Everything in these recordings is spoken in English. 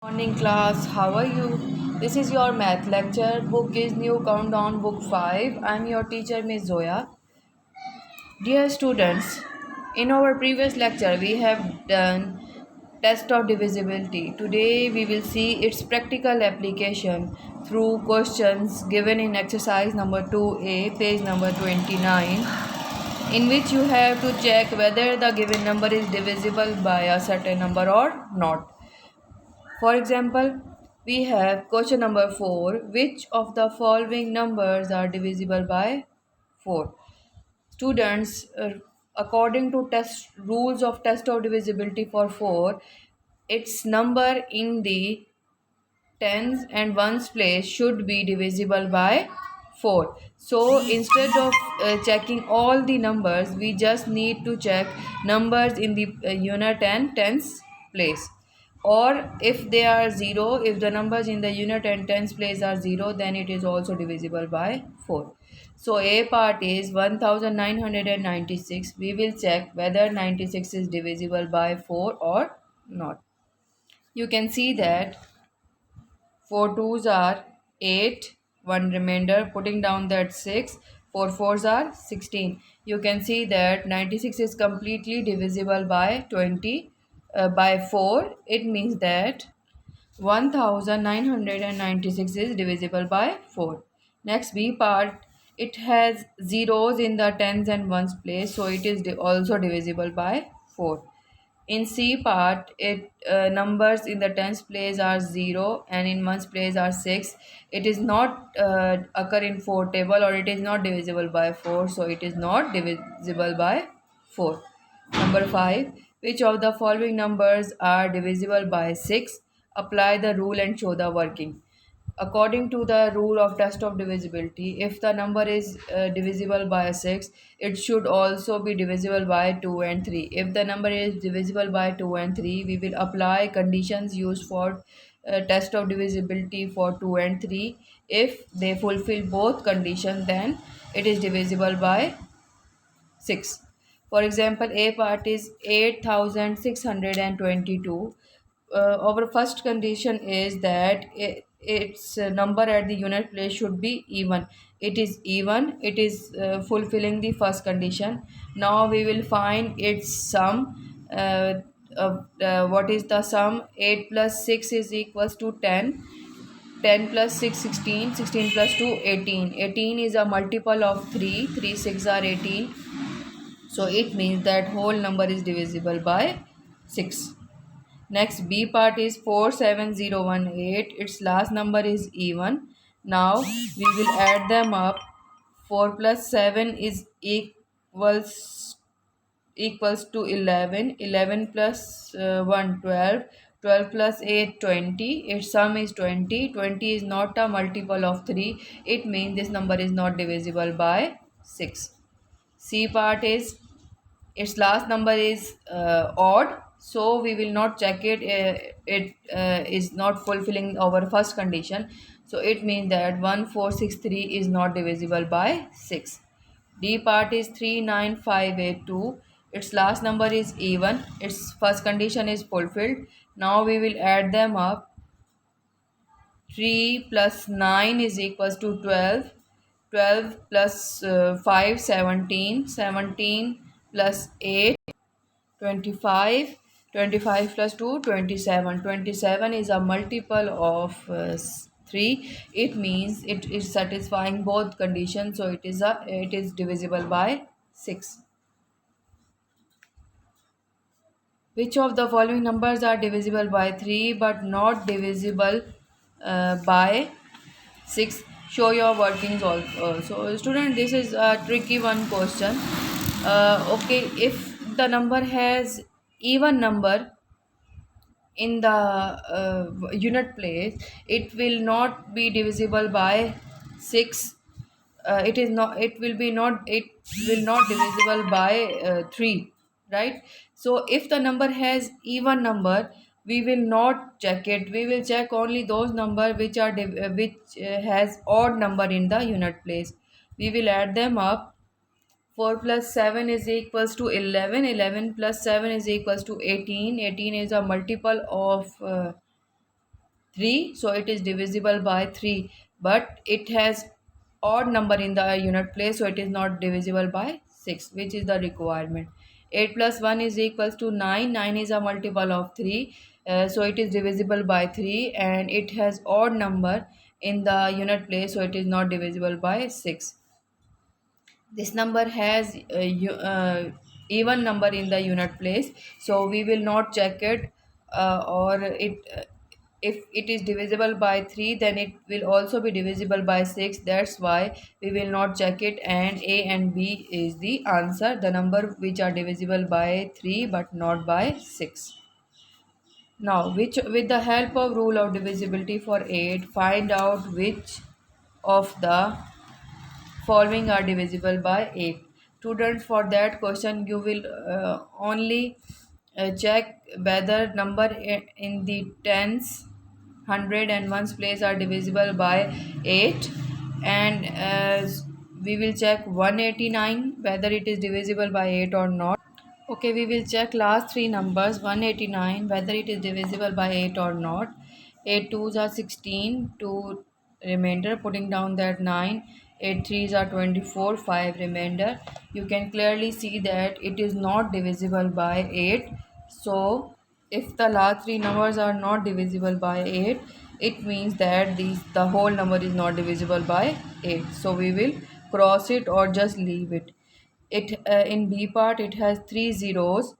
Morning class, how are you? This is your math lecture. Book is new countdown book 5. I'm your teacher Miss Zoya. Dear students, in our previous lecture we have done test of divisibility. Today we will see its practical application through questions given in exercise number 2A, page number 29, in which you have to check whether the given number is divisible by a certain number or not. For example, we have question number 4. Which of the following numbers are divisible by 4? Students, according to test rules of test of divisibility for 4, its number in the tens and ones place should be divisible by 4. So instead of checking all the numbers, we just need to check numbers in the unit and tens place. Or if they are 0, if the numbers in the unit and tens place are 0, then it is also divisible by 4. So A part is 1996. We will check whether 96 is divisible by 4 or not. You can see that 4 twos are 8, 1 remainder, putting down that 6. 4 fours are 16. You can see that 96 is completely divisible by 20, by 4. It means that 1996 is divisible by 4. Next B part, it has zeros in the tens and ones place, so it is also divisible by 4. In C part, it numbers in the tens place are 0 and in ones place are 6. It is not occur in 4 table, or it is not divisible by 4, so it is not divisible by 4. Number 5. Which of the following numbers are divisible by 6? Apply the rule and show the working. According to the rule of test of divisibility, if the number is divisible by 6, it should also be divisible by 2 and 3. If the number is divisible by 2 and 3, we will apply conditions used for test of divisibility for 2 and 3. If they fulfill both conditions, then it is divisible by 6. For example, A part is 8622. Our first condition is that its number at the unit place should be even. It is even, it is fulfilling the first condition. Now we will find its sum. What is the sum? 8 plus 6 is equals to 10. 10 plus 6 16, 16 plus 2 18. 18 is a multiple of 3. 3 6 are 18, so it means that whole number is divisible by 6. Next B part is 47018. Its last number is even. Now we will add them up. 4 plus 7 is equals to 11. 11 plus 1 12. 12 plus 8 20. Its sum is 20. 20 is not a multiple of 3. It means this number is not divisible by 6. C part is its last number is odd, so we will not check it. It is not fulfilling our first condition, so it means that 1463 is not divisible by 6. D part is 39582. Its last number is even. Its first condition is fulfilled. Now we will add them up. 3 plus 9 is equals to 12. 12 plus 5 17. 17 plus 8 25. 25 plus 2 27. 27 is a multiple of 3. It means it is satisfying both conditions, so it is divisible by 6. Which of the following numbers are divisible by 3 but not divisible by 6? Show your workings also. So student, this is a tricky one question. Okay, if the number has even number in the unit place, it will not be divisible by 6. It will not divisible by 3, right? So if the number has even number, we will not check it. We will check only those number which has odd number in the unit place. We will add them up. 4 plus 7 is equals to 11. 11 plus 7 is equals to 18. 18 is a multiple of 3, so it is divisible by 3, but it has odd number in the unit place, so it is not divisible by 6, which is the requirement. 8 plus 1 is equals to 9. 9 is a multiple of 3, so it is divisible by 3, and it has odd number in the unit place, so it is not divisible by 6. This number has even number in the unit place, so we will not check it, or it if it is divisible by 3, then it will also be divisible by 6. That's why we will not check it, and A and B is the answer, the number which are divisible by 3 but not by 6. Now, which with the help of rule of divisibility for 8, find out which of the following are divisible by 8. Students, for that question you will only check whether number in the tens, hundred and ones place are divisible by 8, and we will check 189 whether it is divisible by 8 or not. Okay, we will check last three numbers. 189 whether it is divisible by 8 or not. 8 twos are 16, 2 remainder, putting down that 9. 8 threes are 24, 5 remainder. You can clearly see that it is not divisible by 8. So, if the last three numbers are not divisible by 8, it means that the whole number is not divisible by 8. So, we will cross it or just leave it. It in B part it has three zeros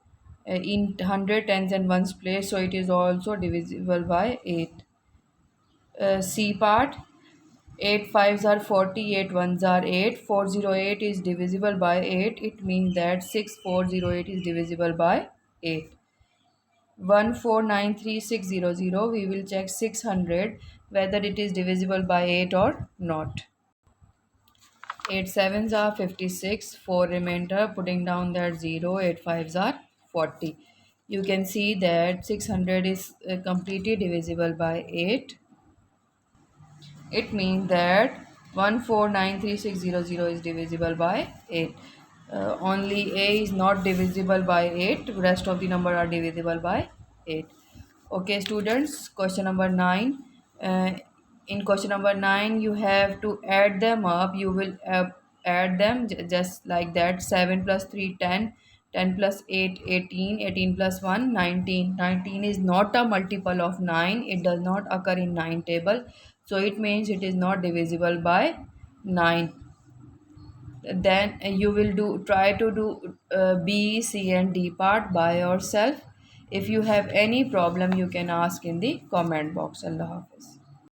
in hundred, tens and ones place, so it is also divisible by 8. C part, 8 fives are 40, 8 ones are 8, 408 is divisible by 8, it means that 6408 is divisible by 8. 1493600, we will check 600 whether it is divisible by 8 or not. 8 sevens are 56, 4 remainder, putting down that 0. 8 fives are 40. You can see that 600 is completely divisible by 8. It means that 1493600 is divisible by 8. Only A is not divisible by 8. Rest of the number are divisible by 8. Okay, students, question number 9. Uh, in question number 9, you have to add them up. You will add them just like that. 7 plus 3, 10. 10 plus 8, 18. 18 plus 1, 19. 19 is not a multiple of 9. It does not occur in 9 table. So it means it is not divisible by 9. Then you will try to do B, C and D part by yourself. If you have any problem, you can ask in the comment box. Allah Hafiz.